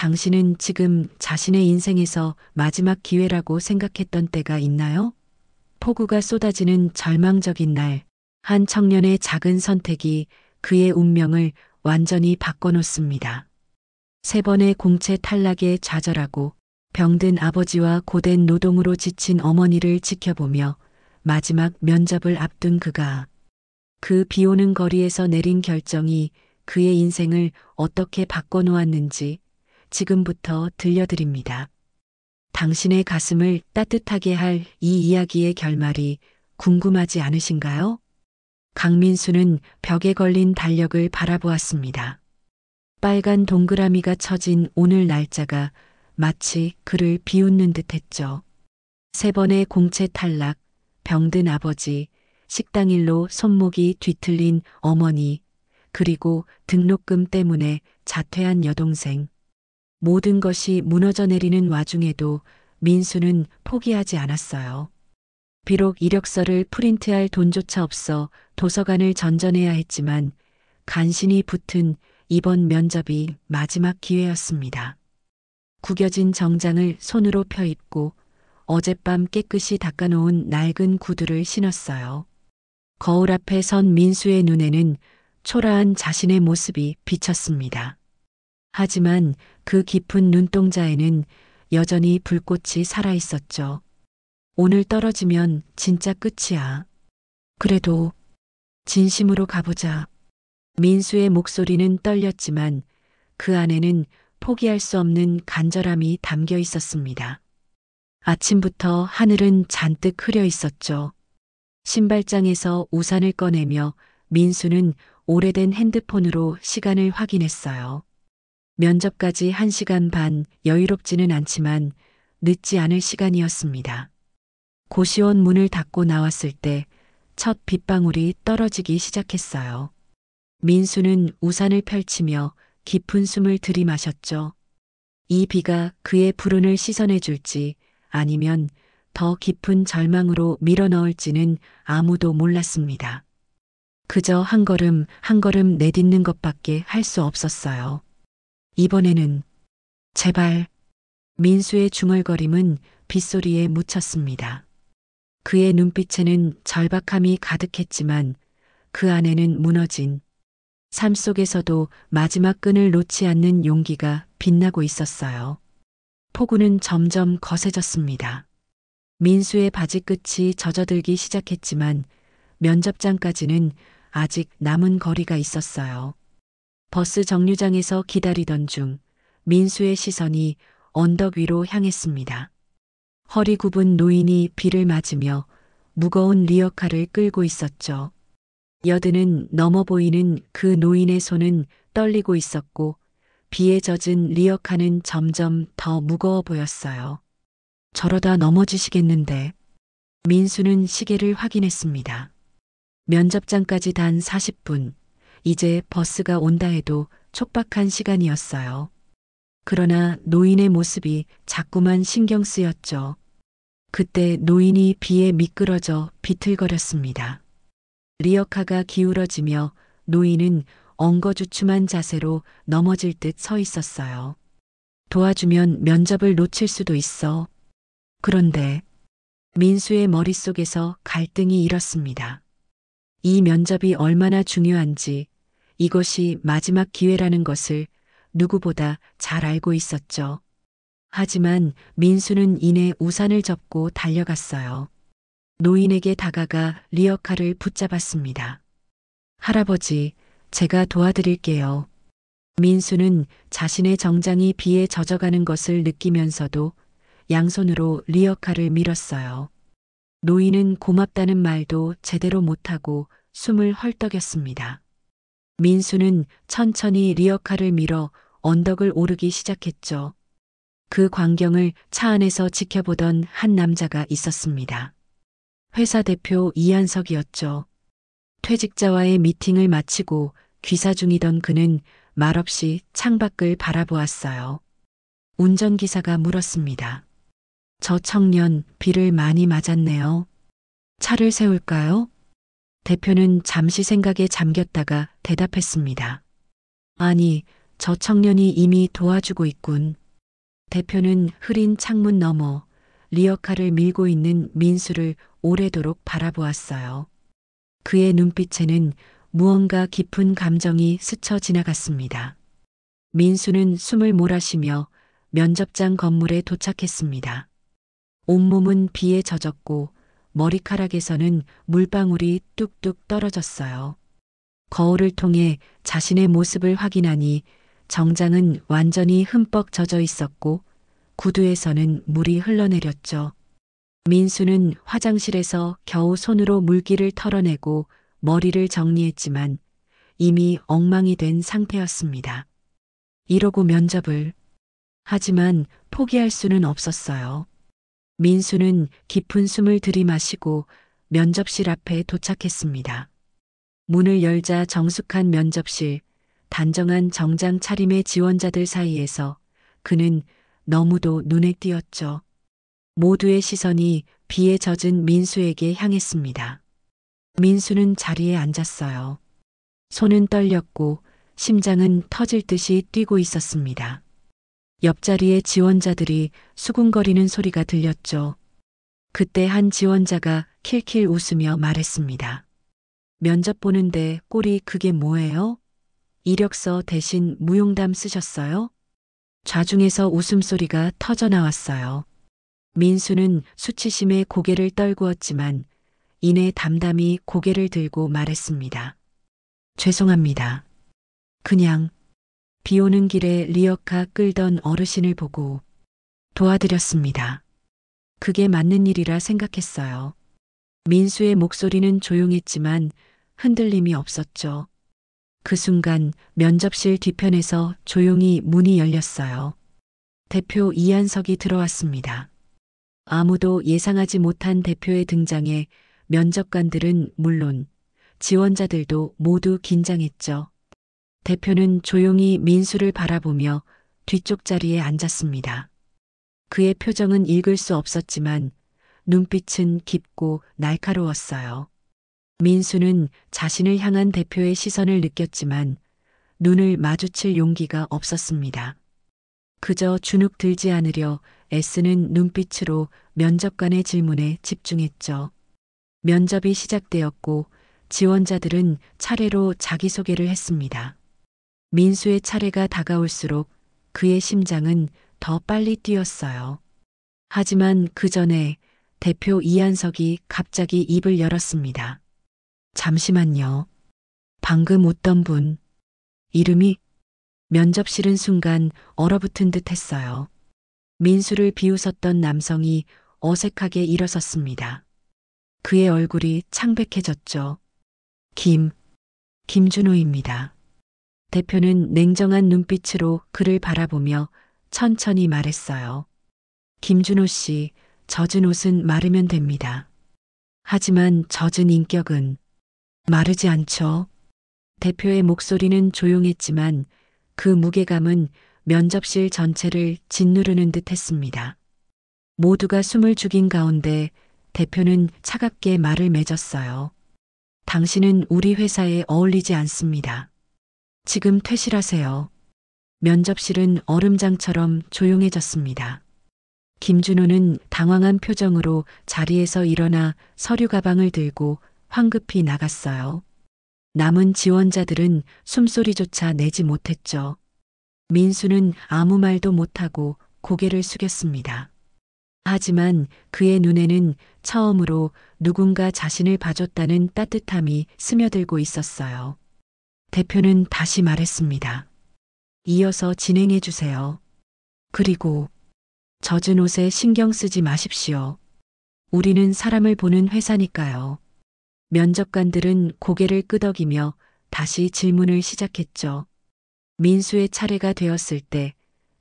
당신은 지금 자신의 인생에서 마지막 기회라고 생각했던 때가 있나요? 폭우가 쏟아지는 절망적인 날, 한 청년의 작은 선택이 그의 운명을 완전히 바꿔놓습니다. 3번의 공채 탈락에 좌절하고 병든 아버지와 고된 노동으로 지친 어머니를 지켜보며 마지막 면접을 앞둔 그가 그 비오는 거리에서 내린 결정이 그의 인생을 어떻게 바꿔놓았는지 지금부터 들려드립니다. 당신의 가슴을 따뜻하게 할 이 이야기의 결말이 궁금하지 않으신가요? 강민수는 벽에 걸린 달력을 바라보았습니다. 빨간 동그라미가 쳐진 오늘 날짜가 마치 그를 비웃는 듯했죠. 3번의 공채 탈락, 병든 아버지, 식당 일로 손목이 뒤틀린 어머니, 그리고 등록금 때문에 자퇴한 여동생. 모든 것이 무너져 내리는 와중에도 민수는 포기하지 않았어요. 비록 이력서를 프린트할 돈조차 없어 도서관을 전전해야 했지만 간신히 붙은 이번 면접이 마지막 기회였습니다. 구겨진 정장을 손으로 펴입고 어젯밤 깨끗이 닦아놓은 낡은 구두를 신었어요. 거울 앞에 선 민수의 눈에는 초라한 자신의 모습이 비쳤습니다. 하지만 그 깊은 눈동자에는 여전히 불꽃이 살아있었죠. 오늘 떨어지면 진짜 끝이야. 그래도 진심으로 가보자. 민수의 목소리는 떨렸지만 그 안에는 포기할 수 없는 간절함이 담겨 있었습니다. 아침부터 하늘은 잔뜩 흐려 있었죠. 신발장에서 우산을 꺼내며 민수는 오래된 핸드폰으로 시간을 확인했어요. 면접까지 1시간 반, 여유롭지는 않지만 늦지 않을 시간이었습니다. 고시원 문을 닫고 나왔을 때 첫 빗방울이 떨어지기 시작했어요. 민수는 우산을 펼치며 깊은 숨을 들이마셨죠. 이 비가 그의 불운을 씻어내 줄지 아니면 더 깊은 절망으로 밀어넣을지는 아무도 몰랐습니다. 그저 한 걸음 한 걸음 내딛는 것밖에 할 수 없었어요. 이번에는 제발. 민수의 중얼거림은 빗소리에 묻혔습니다. 그의 눈빛에는 절박함이 가득했지만 그 안에는 무너진 삶 속에서도 마지막 끈을 놓지 않는 용기가 빛나고 있었어요. 폭우는 점점 거세졌습니다. 민수의 바지 끝이 젖어들기 시작했지만 면접장까지는 아직 남은 거리가 있었어요. 버스 정류장에서 기다리던 중 민수의 시선이 언덕 위로 향했습니다. 허리 굽은 노인이 비를 맞으며 무거운 리어카를 끌고 있었죠. 여드는 넘어 보이는 그 노인의 손은 떨리고 있었고 비에 젖은 리어카는 점점 더 무거워 보였어요. 저러다 넘어지시겠는데. 민수는 시계를 확인했습니다. 면접장까지 단 40분. 이제 버스가 온다 해도 촉박한 시간이었어요. 그러나 노인의 모습이 자꾸만 신경 쓰였죠. 그때 노인이 비에 미끄러져 비틀거렸습니다. 리어카가 기울어지며 노인은 엉거주춤한 자세로 넘어질 듯 서 있었어요. 도와주면 면접을 놓칠 수도 있어. 그런데 민수의 머릿속에서 갈등이 일었습니다. 이 면접이 얼마나 중요한지, 이것이 마지막 기회라는 것을 누구보다 잘 알고 있었죠. 하지만 민수는 이내 우산을 접고 달려갔어요. 노인에게 다가가 리어카를 붙잡았습니다. 할아버지, 제가 도와드릴게요. 민수는 자신의 정장이 비에 젖어가는 것을 느끼면서도 양손으로 리어카를 밀었어요. 노인은 고맙다는 말도 제대로 못하고 숨을 헐떡였습니다. 민수는 천천히 리어카를 밀어 언덕을 오르기 시작했죠. 그 광경을 차 안에서 지켜보던 한 남자가 있었습니다. 회사 대표 이한석이었죠. 퇴직자와의 미팅을 마치고 귀사 중이던 그는 말없이 창밖을 바라보았어요. 운전기사가 물었습니다. 저 청년 비를 많이 맞았네요. 차를 세울까요? 대표는 잠시 생각에 잠겼다가 대답했습니다. 아니, 저 청년이 이미 도와주고 있군. 대표는 흐린 창문 너머 리어카를 밀고 있는 민수를 오래도록 바라보았어요. 그의 눈빛에는 무언가 깊은 감정이 스쳐 지나갔습니다. 민수는 숨을 몰아쉬며 면접장 건물에 도착했습니다. 온몸은 비에 젖었고 머리카락에서는 물방울이 뚝뚝 떨어졌어요. 거울을 통해 자신의 모습을 확인하니 정장은 완전히 흠뻑 젖어 있었고 구두에서는 물이 흘러내렸죠. 민수는 화장실에서 겨우 손으로 물기를 털어내고 머리를 정리했지만 이미 엉망이 된 상태였습니다. 이러고 면접을. 하지만 포기할 수는 없었어요. 민수는 깊은 숨을 들이마시고 면접실 앞에 도착했습니다. 문을 열자 정숙한 면접실, 단정한 정장 차림의 지원자들 사이에서 그는 너무도 눈에 띄었죠. 모두의 시선이 비에 젖은 민수에게 향했습니다. 민수는 자리에 앉았어요. 손은 떨렸고 심장은 터질 듯이 뛰고 있었습니다. 옆자리의 지원자들이 수군거리는 소리가 들렸죠. 그때 한 지원자가 킬킬 웃으며 말했습니다. 면접 보는데 꼴이 그게 뭐예요? 이력서 대신 무용담 쓰셨어요? 좌중에서 웃음소리가 터져 나왔어요. 민수는 수치심에 고개를 떨구었지만 이내 담담히 고개를 들고 말했습니다. 죄송합니다. 그냥 비 오는 길에 리어카 끌던 어르신을 보고 도와드렸습니다. 그게 맞는 일이라 생각했어요. 민수의 목소리는 조용했지만 흔들림이 없었죠. 그 순간 면접실 뒤편에서 조용히 문이 열렸어요. 대표 이한석이 들어왔습니다. 아무도 예상하지 못한 대표의 등장에 면접관들은 물론 지원자들도 모두 긴장했죠. 대표는 조용히 민수를 바라보며 뒤쪽 자리에 앉았습니다. 그의 표정은 읽을 수 없었지만 눈빛은 깊고 날카로웠어요. 민수는 자신을 향한 대표의 시선을 느꼈지만 눈을 마주칠 용기가 없었습니다. 그저 주눅 들지 않으려 애쓰는 눈빛으로 면접관의 질문에 집중했죠. 면접이 시작되었고 지원자들은 차례로 자기소개를 했습니다. 민수의 차례가 다가올수록 그의 심장은 더 빨리 뛰었어요. 하지만 그 전에 대표 이한석이 갑자기 입을 열었습니다. 잠시만요. 방금 웃던 분. 이름이? 면접실은 순간 얼어붙은 듯 했어요. 민수를 비웃었던 남성이 어색하게 일어섰습니다. 그의 얼굴이 창백해졌죠. 김준호입니다. 대표는 냉정한 눈빛으로 그를 바라보며 천천히 말했어요. 김준호 씨, 젖은 옷은 마르면 됩니다. 하지만 젖은 인격은 마르지 않죠. 대표의 목소리는 조용했지만 그 무게감은 면접실 전체를 짓누르는 듯 했습니다. 모두가 숨을 죽인 가운데 대표는 차갑게 말을 맺었어요. 당신은 우리 회사에 어울리지 않습니다. 지금 퇴실하세요. 면접실은 얼음장처럼 조용해졌습니다. 김준호는 당황한 표정으로 자리에서 일어나 서류 가방을 들고 황급히 나갔어요. 남은 지원자들은 숨소리조차 내지 못했죠. 민수는 아무 말도 못하고 고개를 숙였습니다. 하지만 그의 눈에는 처음으로 누군가 자신을 봐줬다는 따뜻함이 스며들고 있었어요. 대표는 다시 말했습니다. 이어서 진행해 주세요. 그리고 젖은 옷에 신경 쓰지 마십시오. 우리는 사람을 보는 회사니까요. 면접관들은 고개를 끄덕이며 다시 질문을 시작했죠. 민수의 차례가 되었을 때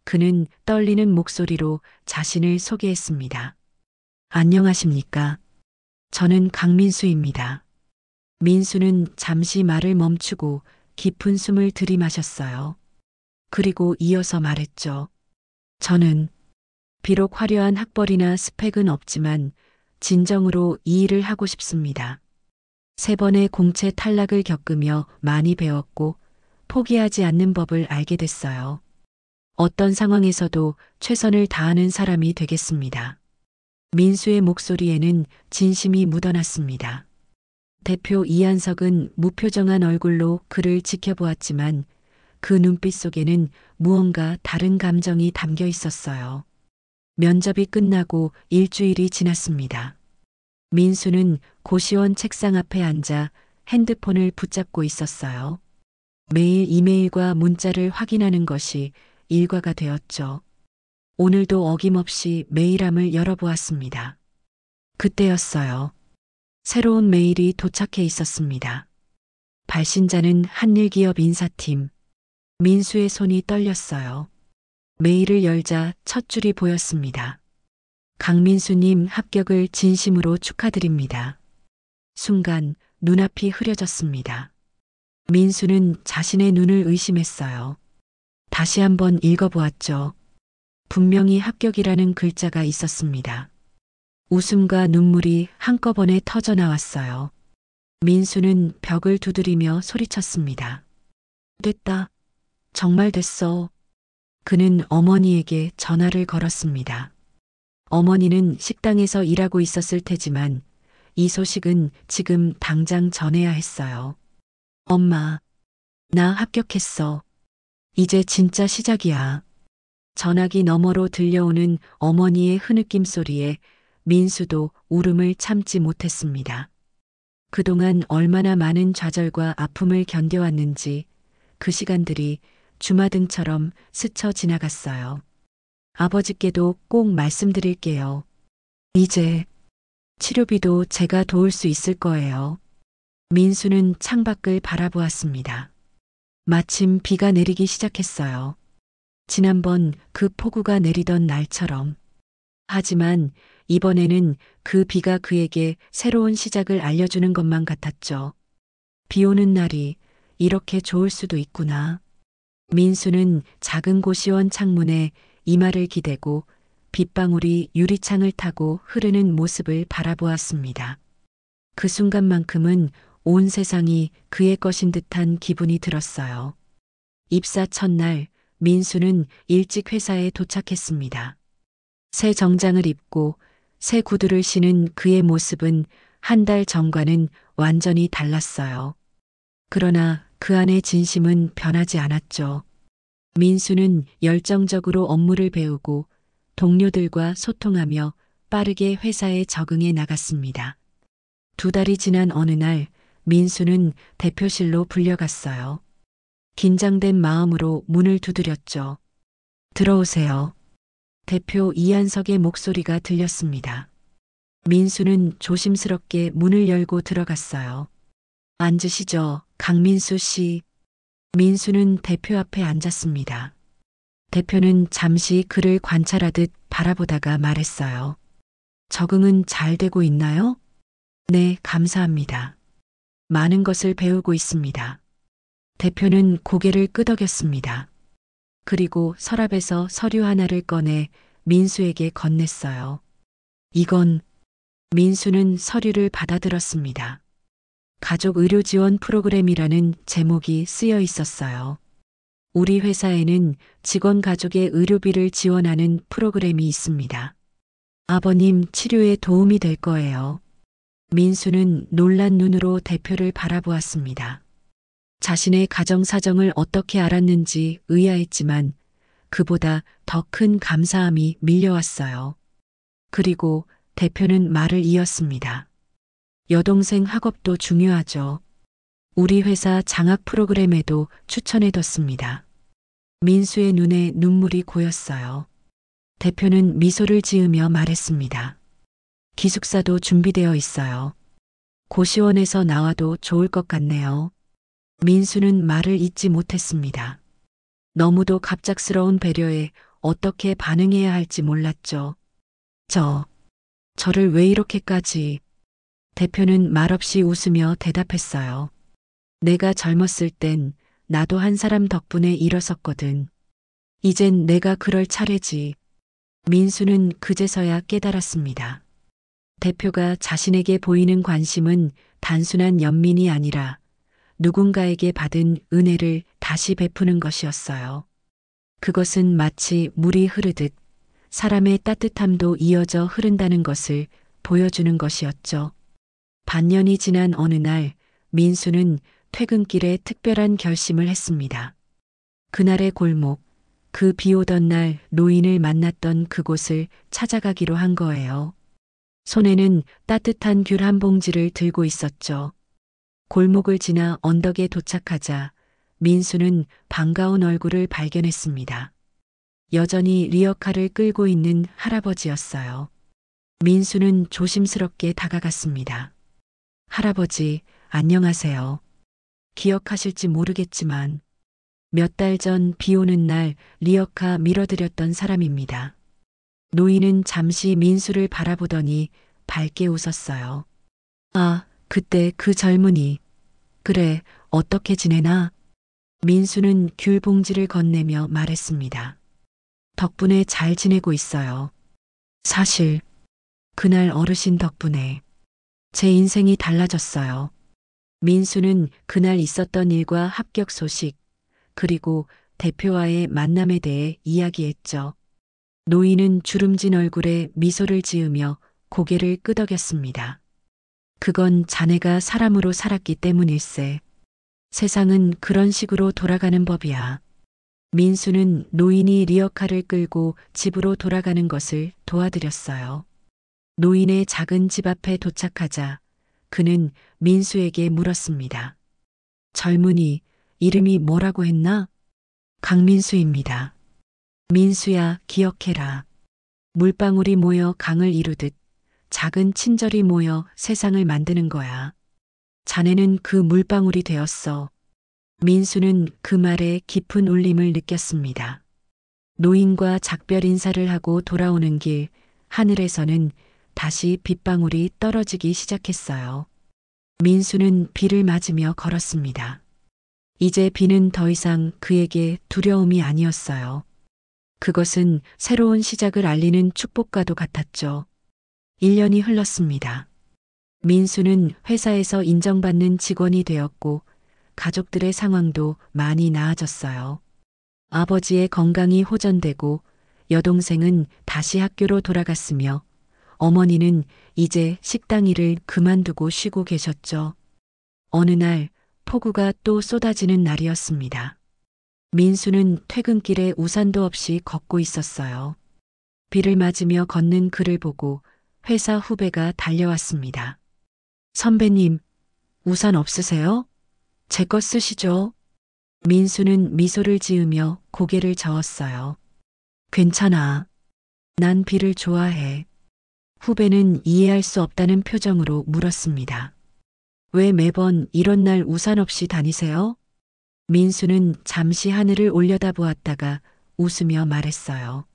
그는 떨리는 목소리로 자신을 소개했습니다. 안녕하십니까? 저는 강민수입니다. 민수는 잠시 말을 멈추고 깊은 숨을 들이마셨어요. 그리고 이어서 말했죠. 저는 비록 화려한 학벌이나 스펙은 없지만 진정으로 이 일을 하고 싶습니다. 3번의 공채 탈락을 겪으며 많이 배웠고 포기하지 않는 법을 알게 됐어요. 어떤 상황에서도 최선을 다하는 사람이 되겠습니다. 민수의 목소리에는 진심이 묻어났습니다. 대표 이한석은 무표정한 얼굴로 그를 지켜보았지만 그 눈빛 속에는 무언가 다른 감정이 담겨 있었어요. 면접이 끝나고 일주일이 지났습니다. 민수는 고시원 책상 앞에 앉아 핸드폰을 붙잡고 있었어요. 매일 이메일과 문자를 확인하는 것이 일과가 되었죠. 오늘도 어김없이 메일함을 열어보았습니다. 그때였어요. 새로운 메일이 도착해 있었습니다. 발신자는 한일기업 인사팀. 민수의 손이 떨렸어요. 메일을 열자 첫 줄이 보였습니다. 강민수님 합격을 진심으로 축하드립니다. 순간 눈앞이 흐려졌습니다. 민수는 자신의 눈을 의심했어요. 다시 한번 읽어보았죠. 분명히 합격이라는 글자가 있었습니다. 웃음과 눈물이 한꺼번에 터져 나왔어요. 민수는 벽을 두드리며 소리쳤습니다. 됐다. 정말 됐어. 그는 어머니에게 전화를 걸었습니다. 어머니는 식당에서 일하고 있었을 테지만 이 소식은 지금 당장 전해야 했어요. 엄마, 나 합격했어. 이제 진짜 시작이야. 전화기 너머로 들려오는 어머니의 흐느낌 소리에 민수도 울음을 참지 못했습니다. 그동안 얼마나 많은 좌절과 아픔을 견뎌왔는지 그 시간들이 주마등처럼 스쳐 지나갔어요. 아버지께도 꼭 말씀드릴게요. 이제 치료비도 제가 도울 수 있을 거예요. 민수는 창밖을 바라보았습니다. 마침 비가 내리기 시작했어요. 지난번 그 폭우가 내리던 날처럼. 하지만 이번에는 그 비가 그에게 새로운 시작을 알려주는 것만 같았죠. 비 오는 날이 이렇게 좋을 수도 있구나. 민수는 작은 고시원 창문에 이마를 기대고 빗방울이 유리창을 타고 흐르는 모습을 바라보았습니다. 그 순간만큼은 온 세상이 그의 것인 듯한 기분이 들었어요. 입사 첫날 민수는 일찍 회사에 도착했습니다. 새 정장을 입고 새 구두를 신은 그의 모습은 한 달 전과는 완전히 달랐어요. 그러나 그 안의 진심은 변하지 않았죠. 민수는 열정적으로 업무를 배우고 동료들과 소통하며 빠르게 회사에 적응해 나갔습니다. 2달이 지난 어느 날 민수는 대표실로 불려갔어요. 긴장된 마음으로 문을 두드렸죠. 들어오세요. 대표 이한석의 목소리가 들렸습니다. 민수는 조심스럽게 문을 열고 들어갔어요. 앉으시죠, 강민수 씨. 민수는 대표 앞에 앉았습니다. 대표는 잠시 그를 관찰하듯 바라보다가 말했어요. 적응은 잘 되고 있나요? 네, 감사합니다. 많은 것을 배우고 있습니다. 대표는 고개를 끄덕였습니다. 그리고 서랍에서 서류 하나를 꺼내 민수에게 건넸어요. 이건 민수는 서류를 받아들었습니다. 가족 의료 지원 프로그램이라는 제목이 쓰여 있었어요. 우리 회사에는 직원 가족의 의료비를 지원하는 프로그램이 있습니다. 아버님 치료에 도움이 될 거예요. 민수는 놀란 눈으로 대표를 바라보았습니다. 자신의 가정 사정을 어떻게 알았는지 의아했지만 그보다 더 큰 감사함이 밀려왔어요. 그리고 대표는 말을 이었습니다. 여동생 학업도 중요하죠. 우리 회사 장학 프로그램에도 추천해뒀습니다. 민수의 눈에 눈물이 고였어요. 대표는 미소를 지으며 말했습니다. 기숙사도 준비되어 있어요. 고시원에서 나와도 좋을 것 같네요. 민수는 말을 잇지 못했습니다. 너무도 갑작스러운 배려에 어떻게 반응해야 할지 몰랐죠. 저를 왜 이렇게까지... 대표는 말없이 웃으며 대답했어요. 내가 젊었을 땐 나도 한 사람 덕분에 일어섰거든. 이젠 내가 그럴 차례지. 민수는 그제서야 깨달았습니다. 대표가 자신에게 보이는 관심은 단순한 연민이 아니라 누군가에게 받은 은혜를 다시 베푸는 것이었어요. 그것은 마치 물이 흐르듯 사람의 따뜻함도 이어져 흐른다는 것을 보여주는 것이었죠. 반년이 지난 어느 날 민수는 퇴근길에 특별한 결심을 했습니다. 그날의 골목, 그 비 오던 날 노인을 만났던 그곳을 찾아가기로 한 거예요. 손에는 따뜻한 귤 한 봉지를 들고 있었죠. 골목을 지나 언덕에 도착하자 민수는 반가운 얼굴을 발견했습니다. 여전히 리어카를 끌고 있는 할아버지였어요. 민수는 조심스럽게 다가갔습니다. 할아버지, 안녕하세요. 기억하실지 모르겠지만 몇 달 전 비 오는 날 리어카 밀어드렸던 사람입니다. 노인은 잠시 민수를 바라보더니 밝게 웃었어요. 아, 그때 그 젊은이. 그래, 어떻게 지내나? 민수는 귤 봉지를 건네며 말했습니다. 덕분에 잘 지내고 있어요. 사실, 그날 어르신 덕분에 제 인생이 달라졌어요. 민수는 그날 있었던 일과 합격 소식, 그리고 대표와의 만남에 대해 이야기했죠. 노인은 주름진 얼굴에 미소를 지으며 고개를 끄덕였습니다. 그건 자네가 사람으로 살았기 때문일세. 세상은 그런 식으로 돌아가는 법이야. 민수는 노인이 리어카를 끌고 집으로 돌아가는 것을 도와드렸어요. 노인의 작은 집 앞에 도착하자 그는 민수에게 물었습니다. 젊은이, 이름이 뭐라고 했나? 강민수입니다. 민수야, 기억해라. 물방울이 모여 강을 이루듯 작은 친절이 모여 세상을 만드는 거야. 자네는 그 물방울이 되었어. 민수는 그 말에 깊은 울림을 느꼈습니다. 노인과 작별 인사를 하고 돌아오는 길, 하늘에서는 다시 빗방울이 떨어지기 시작했어요. 민수는 비를 맞으며 걸었습니다. 이제 비는 더 이상 그에게 두려움이 아니었어요. 그것은 새로운 시작을 알리는 축복과도 같았죠. 1년이 흘렀습니다. 민수는 회사에서 인정받는 직원이 되었고 가족들의 상황도 많이 나아졌어요. 아버지의 건강이 호전되고 여동생은 다시 학교로 돌아갔으며 어머니는 이제 식당 일을 그만두고 쉬고 계셨죠. 어느 날 폭우가 또 쏟아지는 날이었습니다. 민수는 퇴근길에 우산도 없이 걷고 있었어요. 비를 맞으며 걷는 그를 보고 회사 후배가 달려왔습니다. 선배님, 우산 없으세요? 제 거 쓰시죠? 민수는 미소를 지으며 고개를 저었어요. 괜찮아. 난 비를 좋아해. 후배는 이해할 수 없다는 표정으로 물었습니다. 왜 매번 이런 날 우산 없이 다니세요? 민수는 잠시 하늘을 올려다보았다가 웃으며 말했어요.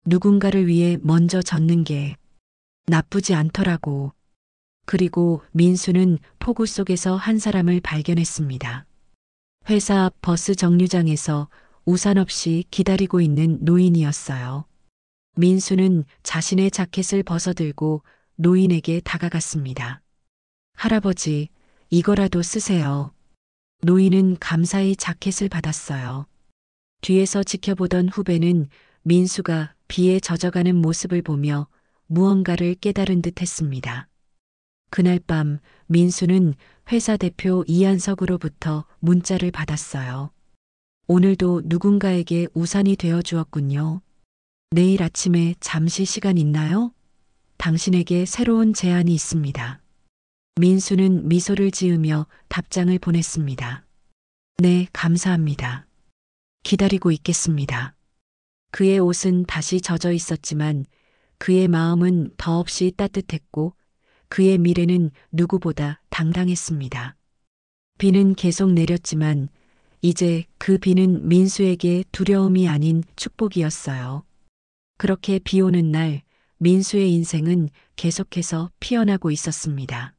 누군가를 위해 먼저 젖는 게 나쁘지 않더라고. 그리고 민수는 폭우 속에서 한 사람을 발견했습니다. 회사 앞 버스 정류장에서 우산 없이 기다리고 있는 노인이었어요. 민수는 자신의 자켓을 벗어들고 노인에게 다가갔습니다. 할아버지, 이거라도 쓰세요. 노인은 감사히 자켓을 받았어요. 뒤에서 지켜보던 후배는 민수가 비에 젖어가는 모습을 보며 무언가를 깨달은 듯 했습니다. 그날 밤 민수는 회사 대표 이한석으로부터 문자를 받았어요. 오늘도 누군가에게 우산이 되어 주었군요. 내일 아침에 잠시 시간 있나요? 당신에게 새로운 제안이 있습니다. 민수는 미소를 지으며 답장을 보냈습니다. 네, 감사합니다. 기다리고 있겠습니다. 그의 옷은 다시 젖어 있었지만 그의 마음은 더없이 따뜻했고 그의 미래는 누구보다 당당했습니다. 비는 계속 내렸지만 이제 그 비는 민수에게 두려움이 아닌 축복이었어요. 그렇게 비 오는 날 민수의 인생은 계속해서 피어나고 있었습니다.